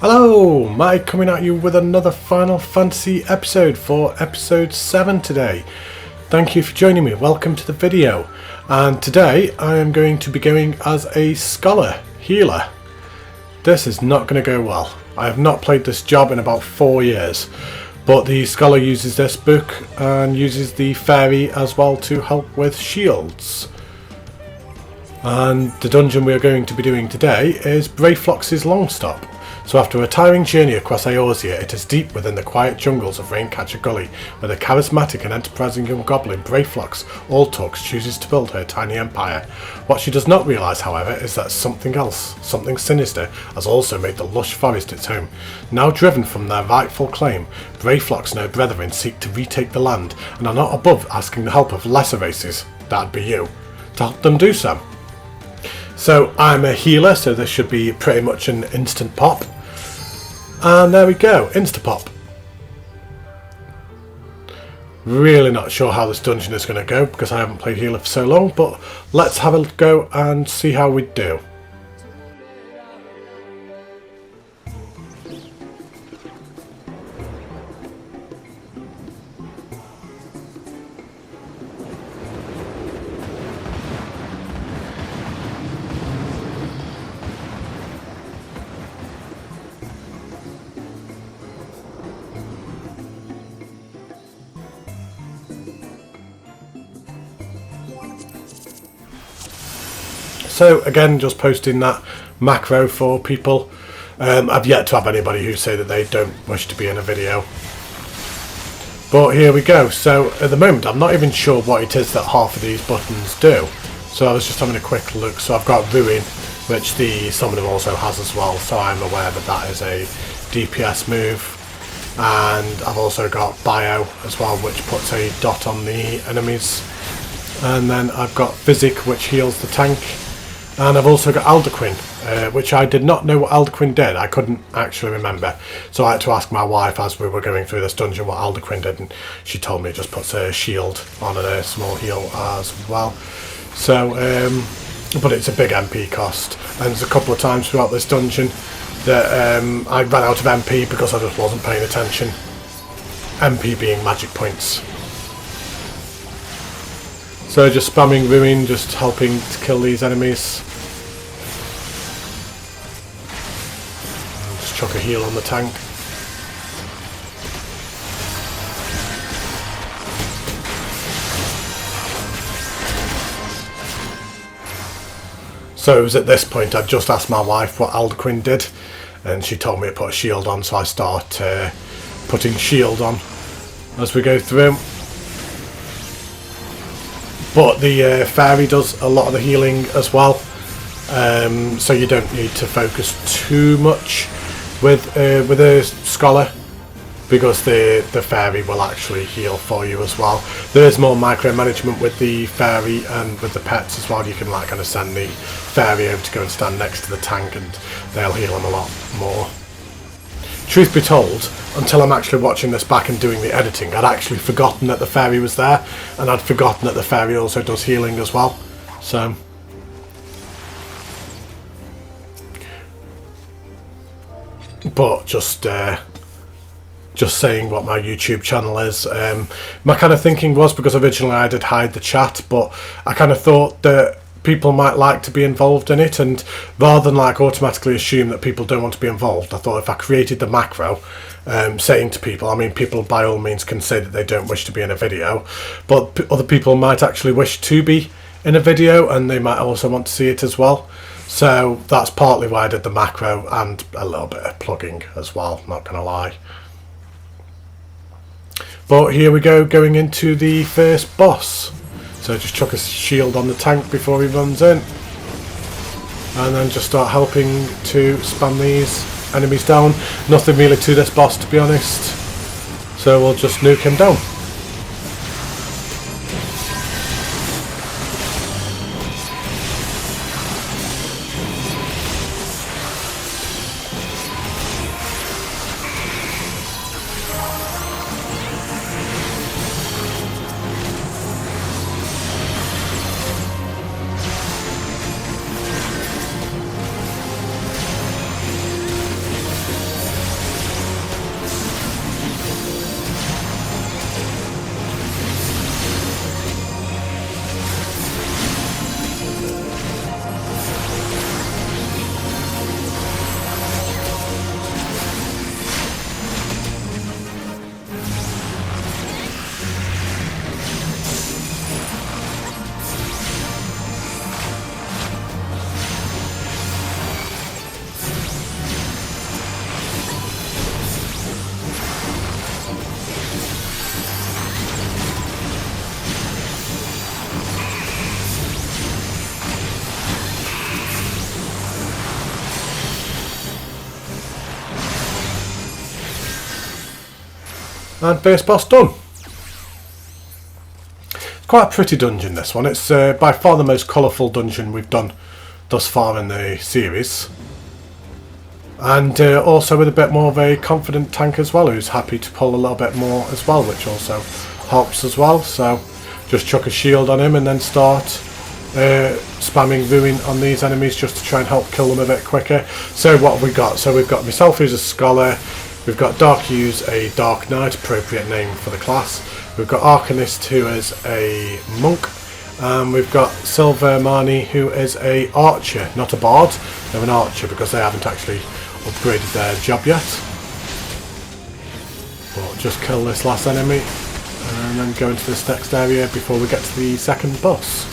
Hello, Matty coming at you with another Final Fantasy episode for episode 7 today. Thank you for joining me, welcome to the video. And today I am going to be going as a Scholor healer. This is not going to go well. I have not played this job in about 4 years. But the Scholor uses this book and uses the fairy as well to help with shields. And the dungeon we are going to be doing today is Brayflox's Long Stop. So after a tiring journey across Eorzea, it is deep within the quiet jungles of Raincatcher Gully, where the charismatic and enterprising young goblin Brayflox Alltalks chooses to build her tiny empire. What she does not realise, however, is that something else, something sinister, has also made the lush forest its home. Now driven from their rightful claim, Brayflox and her brethren seek to retake the land, and are not above asking the help of lesser races, that'd be you, to help them do so. So I'm a healer, so this should be pretty much an instant pop. And there we go, insta-pop. Really not sure how this dungeon is going to go because I haven't played healer for so long, but let's have a go and see how we do. So again, just posting that macro for people. I've yet to have anybody who say that they don't wish to be in a video. But here we go. So at the moment, I'm not even sure what it is that half of these buttons do. So I was just having a quick look. So I've got Ruin, which the Summoner also has as well. So I'm aware that that is a DPS move. And I've also got Bio as well, which puts a dot on the enemies. And then I've got Physic, which heals the tank. And I've also got Aldequin, which I did not know what Aldequin did. I couldn't actually remember. So I had to ask my wife as we were going through this dungeon what Aldequin did, and she told me it just puts a shield on and a small heal as well. So, but it's a big MP cost. And there's a couple of times throughout this dungeon that I ran out of MP because I just wasn't paying attention. MP being magic points. So just spamming Ruin, just helping to kill these enemies. Just chuck a heal on the tank. So it was at this point I'd just asked my wife what Aldequin did, and she told me to put a shield on, so I start putting shield on as we go through. But the fairy does a lot of the healing as well, so you don't need to focus too much with a Scholor, because the fairy will actually heal for you as well. There is more micromanagement with the fairy and with the pets as well. You can like kind of send the fairy over to go and stand next to the tank, and they'll heal them a lot more. Truth be told, until I'm actually watching this back and doing the editing, I'd actually forgotten that the fairy was there, and I'd forgotten that the fairy also does healing as well. So, but just saying what my YouTube channel is. My kind of thinking was, because originally I did hide the chat, but I kind of thought that people might like to be involved in it, and rather than like automatically assume that people don't want to be involved, I thought if I created the macro saying to people, I mean, people by all means can say that they don't wish to be in a video, but other people might actually wish to be in a video, and they might also want to see it as well. So that's partly why I did the macro, and a little bit of plugging as well, not gonna lie. But here we go, going into the first boss. So just chuck a shield on the tank before he runs in. And then just start helping to spam these enemies down. Nothing really to this boss, to be honest. So we'll just nuke him down. And first boss done. It's quite a pretty dungeon, this one. It's by far the most colourful dungeon we've done thus far in the series. And also with a bit more of a confident tank as well, who's happy to pull a little bit more as well, which also helps as well. So just chuck a shield on him and then start spamming ruin on these enemies just to try and help kill them a bit quicker. So what have we got? So we've got myself, who's a scholar. We've got Dark Hughes, a Dark Knight, appropriate name for the class. We've got Arcanist, who is a monk. We've got Silver Marnie, who is a archer, not a bard. They're an archer because they haven't actually upgraded their job yet. But just kill this last enemy and then go into this next area before we get to the second boss.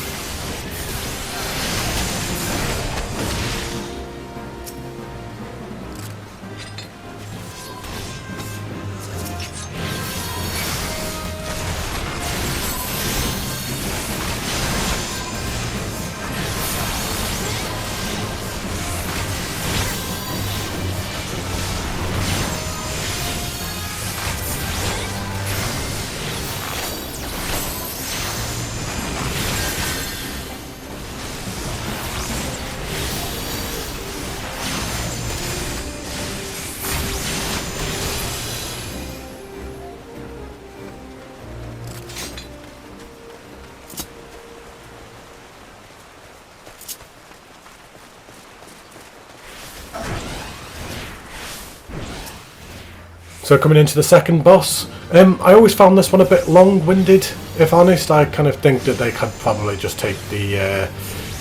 So coming into the second boss, I always found this one a bit long-winded, if honest. I kind of think that they could probably just take the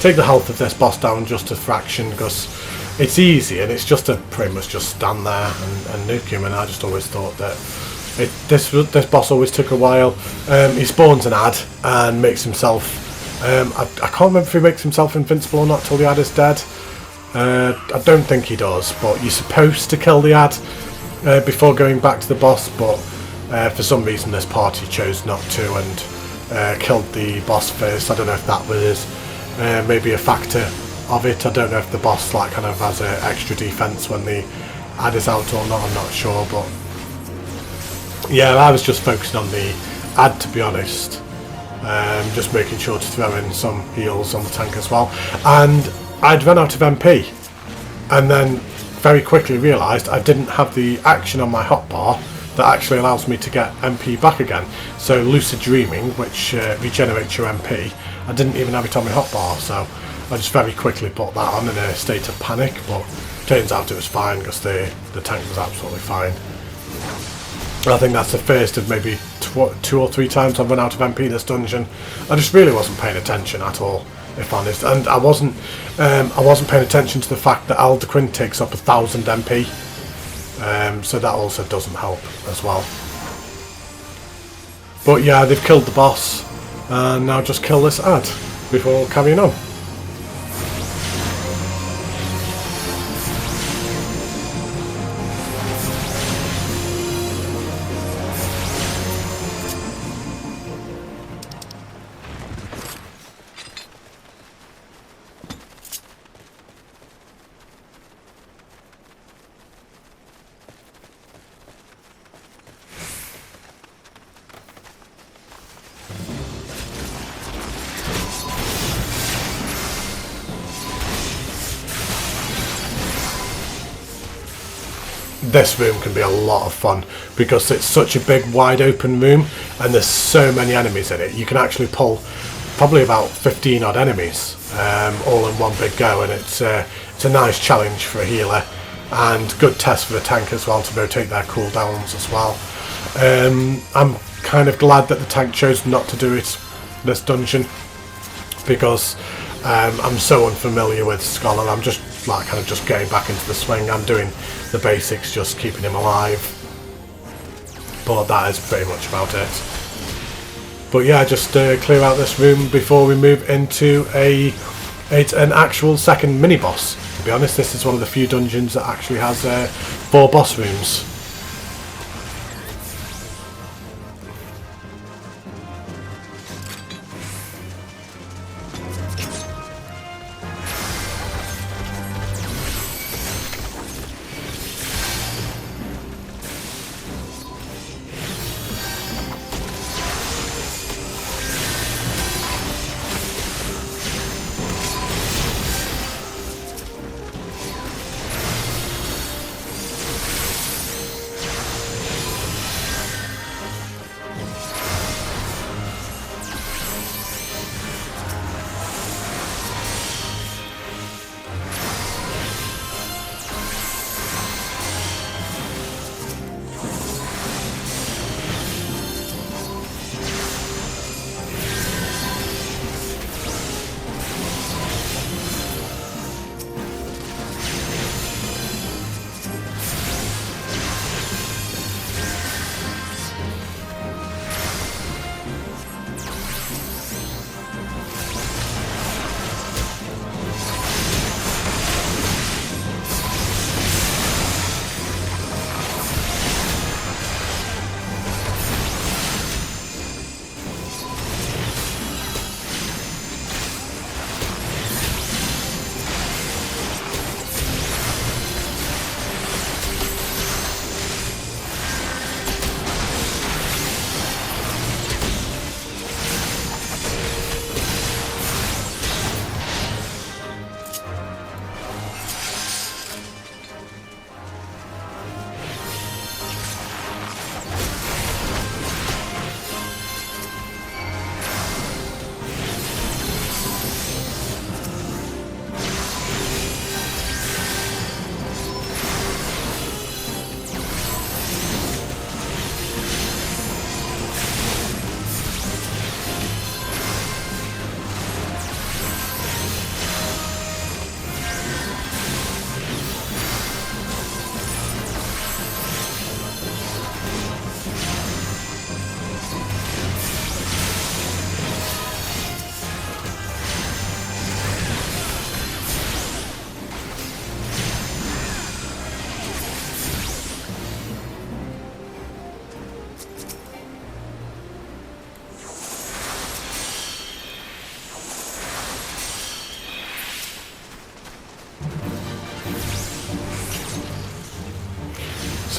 health of this boss down just a fraction, because it's easy and it's just to pretty much just stand there and nuke him. And I just always thought that this boss always took a while. He spawns an ad and makes himself, I can't remember if he makes himself invincible or not till the ad is dead. I don't think he does, but you're supposed to kill the ad before going back to the boss, but for some reason this party chose not to and killed the boss first. I don't know if that was maybe a factor of it. I don't know if the boss like kind of has an extra defense when the ad is out or not, I'm not sure, but yeah, I was just focusing on the ad, to be honest, just making sure to throw in some heals on the tank as well. And I'd run out of MP and then very quickly realised I didn't have the action on my hotbar that actually allows me to get MP back again. So lucid dreaming, which regenerates your MP, I didn't even have it on my hotbar, so I just very quickly put that on in a state of panic, but turns out it was fine because the tank was absolutely fine. I think that's the first of maybe 2 or 3 times I've run out of MP this dungeon. I just really wasn't paying attention at all, if honest, and I wasn't paying attention to the fact that Aldequin takes up 1000 MP, so that also doesn't help as well. But yeah, they've killed the boss, and now just kill this ad before carrying on. This room can be a lot of fun because it's such a big wide open room and there's so many enemies in it. You can actually pull probably about 15 odd enemies all in one big go, and it's a nice challenge for a healer and good test for the tank as well to rotate their cooldowns as well. I'm kind of glad that the tank chose not to do it this dungeon because I'm so unfamiliar with Scholor. I'm just like kind of just getting back into the swing. I'm doing the basics, just keeping him alive, but that is pretty much about it. But yeah, just clear out this room before we move into an actual second mini boss. To be honest, this is one of the few dungeons that actually has 4 boss rooms.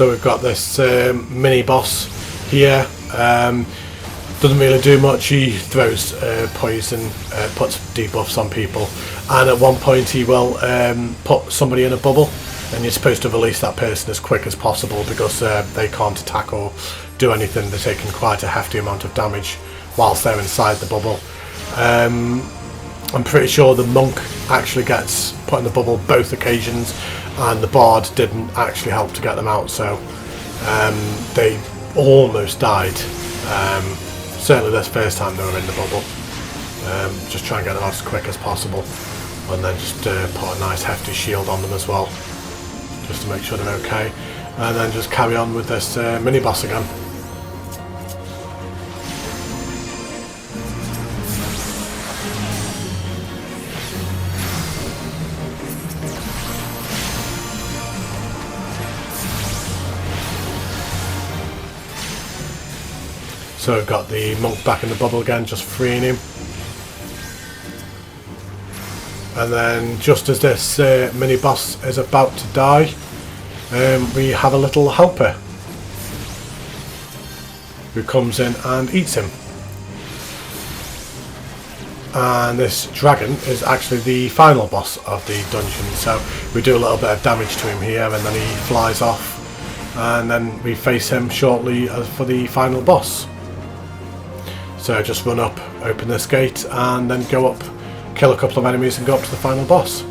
So we've got this mini boss here. Doesn't really do much. He throws poison, puts debuffs on people, and at one point he will put somebody in a bubble, and you're supposed to release that person as quick as possible because they can't attack or do anything. They're taking quite a hefty amount of damage whilst they're inside the bubble. I'm pretty sure the monk actually gets put in the bubble both occasions, and the bard didn't actually help to get them out, so they almost died. Certainly this first time they were in the bubble. Just try and get them out as quick as possible, and then just put a nice hefty shield on them as well, just to make sure they're okay, and then just carry on with this mini boss again. So we've got the monk back in the bubble again, just freeing him. And then just as this mini boss is about to die, we have a little helper who comes in and eats him. And this dragon is actually the final boss of the dungeon, so we do a little bit of damage to him here, and then he flies off, and then we face him shortly for the final boss. So just run up, open this gate, and then go up, kill a couple of enemies and go up to the final boss.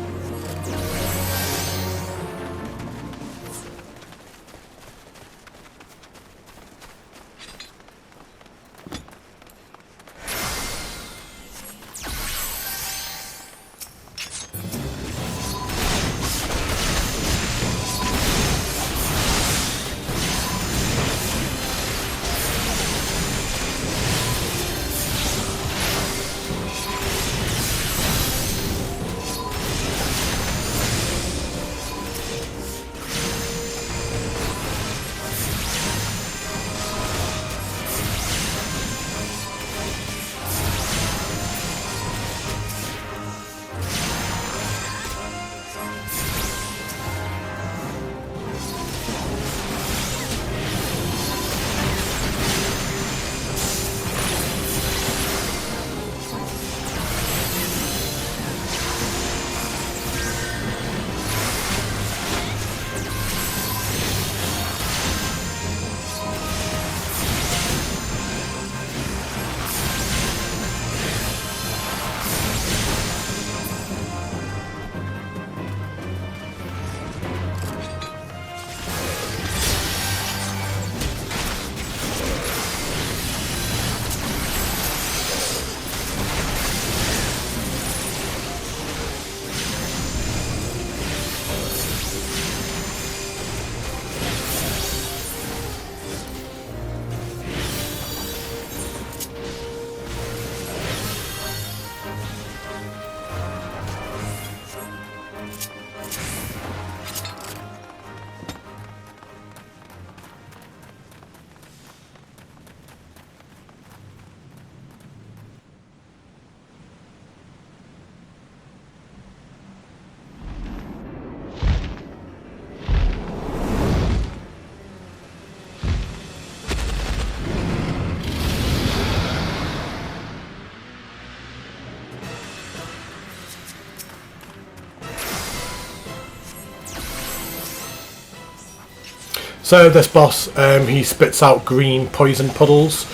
So this boss, he spits out green poison puddles,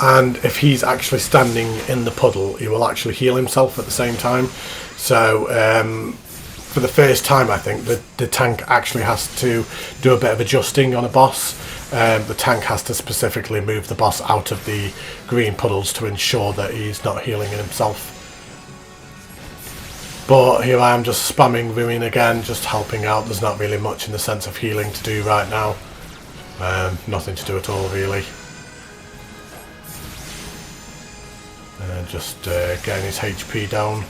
and if he's actually standing in the puddle, he will actually heal himself at the same time. So for the first time, I think the tank actually has to do a bit of adjusting on a boss. The tank has to specifically move the boss out of the green puddles to ensure that he's not healing himself. But here I am just spamming Ruin again, just helping out. There's not really much in the sense of healing to do right now. Nothing to do at all really. Just getting his HP down.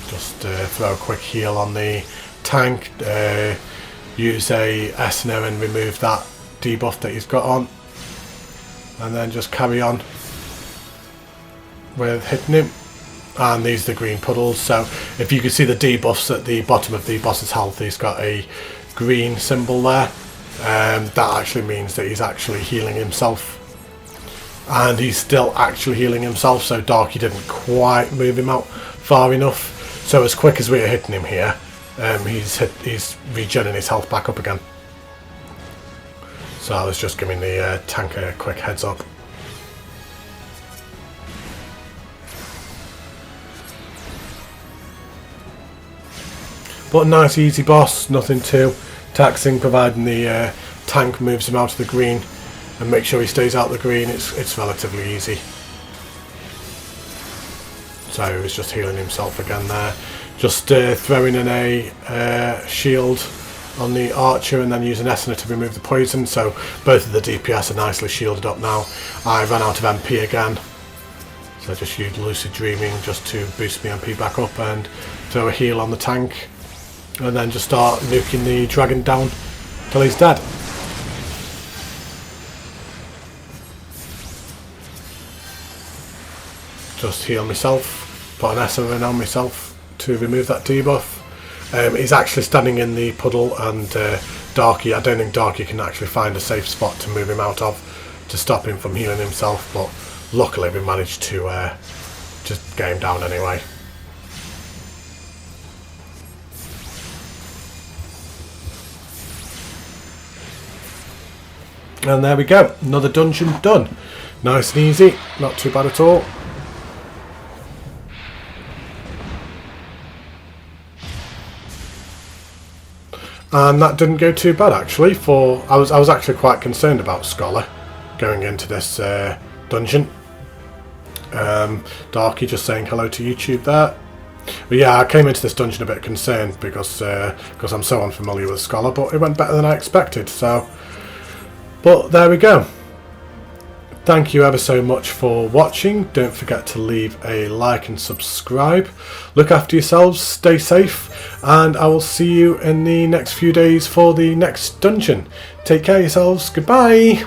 Just throw a quick heal on the tank. Use a Esner and remove that debuff that he's got on. And then just carry on with hitting him. And these are the green puddles, so if you can see the debuffs at the bottom of the boss's health, he's got a green symbol there. that actually means that he's actually healing himself. And he's still actually healing himself, so Darky didn't quite move him out far enough. So as quick as we are hitting him here, he's regenerating his health back up again. So I was just giving the tank a quick heads up. But a nice easy boss, nothing too taxing, providing the tank moves him out of the green and make sure he stays out of the green. It's relatively easy. So he was just healing himself again there. Just throwing in a shield on the archer and then using Essener to remove the poison. So both of the DPS are nicely shielded up now. I ran out of MP again. So I just used Lucid Dreaming just to boost my MP back up and throw a heal on the tank. And then just start nuking the dragon down till he's dead. Just heal myself, put an Essener in on myself to remove that debuff. He's actually standing in the puddle, and Darky, I don't think Darky can actually find a safe spot to move him out of to stop him from healing himself, but luckily we managed to just get him down anyway. And there we go, another dungeon done. Nice and easy, not too bad at all. And that didn't go too bad actually. I was actually quite concerned about Scholor going into this dungeon. Darky just saying hello to YouTube there. But yeah, I came into this dungeon a bit concerned because I'm so unfamiliar with Scholor, but it went better than I expected. So. But there we go. Thank you ever so much for watching. Don't forget to leave a like and subscribe. Look after yourselves, stay safe, and I will see you in the next few days for the next dungeon. Take care of yourselves. Goodbye.